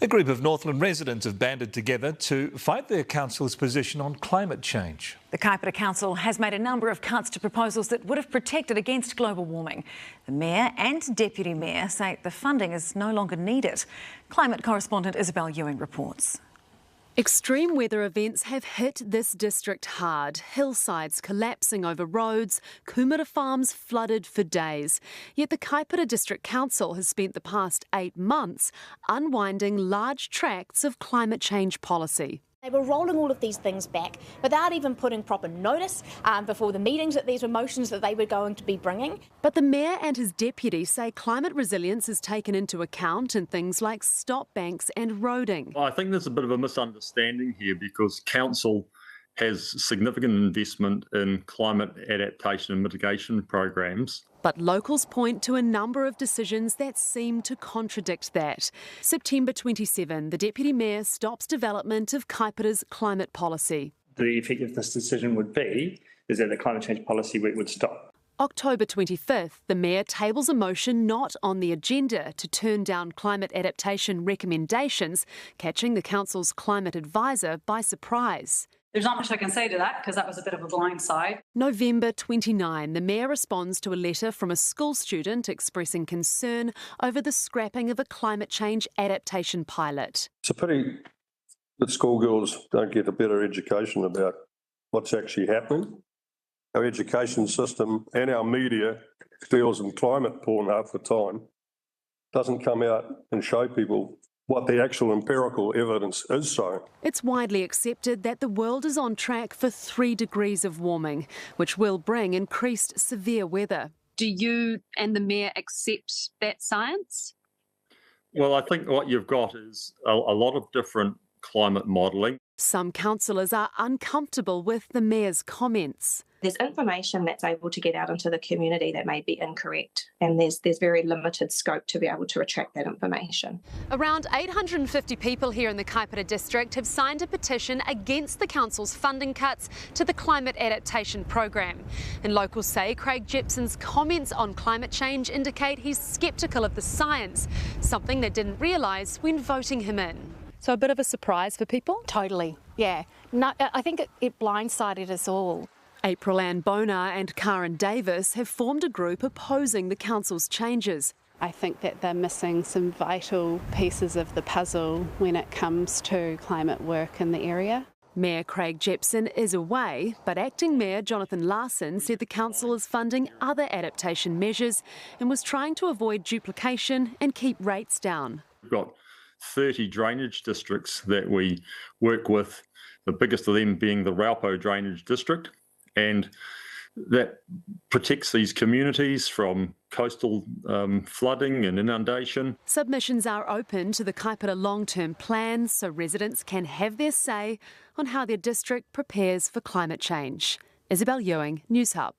A group of Northland residents have banded together to fight their council's position on climate change. The Kaipara Council has made a number of cuts to proposals that would have protected against global warming. The Mayor and Deputy Mayor say the funding is no longer needed. Climate correspondent Isabel Ewing reports. Extreme weather events have hit this district hard. Hillsides collapsing over roads, kumara farms flooded for days. Yet the Kaipara District Council has spent the past 8 months unwinding large tracts of climate change policy. They were rolling all of these things back without even putting proper notice before the meetings that these were motions that they were going to be bringing. But the Mayor and his deputy say climate resilience is taken into account in things like stop banks and roading. I think there's a bit of a misunderstanding here because Council has significant investment in climate adaptation and mitigation programs. But locals point to a number of decisions that seem to contradict that. September 27, the Deputy Mayor stops development of Kaipara's climate policy. The effect of this decision would be is that the climate change policy would stop. October 25th, the Mayor tables a motion not on the agenda to turn down climate adaptation recommendations, catching the Council's climate advisor by surprise. There's not much I can say to that because that was a bit of a blindside. November 29, the Mayor responds to a letter from a school student expressing concern over the scrapping of a climate change adaptation pilot. It's a pity that schoolgirls don't get a better education about what's actually happening. Our education system and our media deals in climate porn half the time. Doesn't come out and show people what the actual empirical evidence is so. It's widely accepted that the world is on track for 3 degrees of warming, which will bring increased severe weather. Do you and the Mayor accept that science? Well, I think what you've got is a lot of different climate modelling. Some councillors are uncomfortable with the Mayor's comments. There's information that's able to get out into the community that may be incorrect, and there's very limited scope to be able to retract that information. Around 850 people here in the Kaipara district have signed a petition against the council's funding cuts to the climate adaptation program. And locals say Craig Jepson's comments on climate change indicate he's sceptical of the science, something they didn't realise when voting him in. So a bit of a surprise for people? Totally, yeah. No, I think it blindsided us all. April Ann Bonar and Karen Davis have formed a group opposing the council's changes. I think that they're missing some vital pieces of the puzzle when it comes to climate work in the area. Mayor Craig Jepson is away, but Acting Mayor Jonathan Larson said the council is funding other adaptation measures and was trying to avoid duplication and keep rates down. We've got 30 drainage districts that we work with, the biggest of them being the Raupo Drainage District. And that protects these communities from coastal flooding and inundation. Submissions are open to the Kaipara long-term plan so residents can have their say on how their district prepares for climate change. Isabel Ewing, Newshub.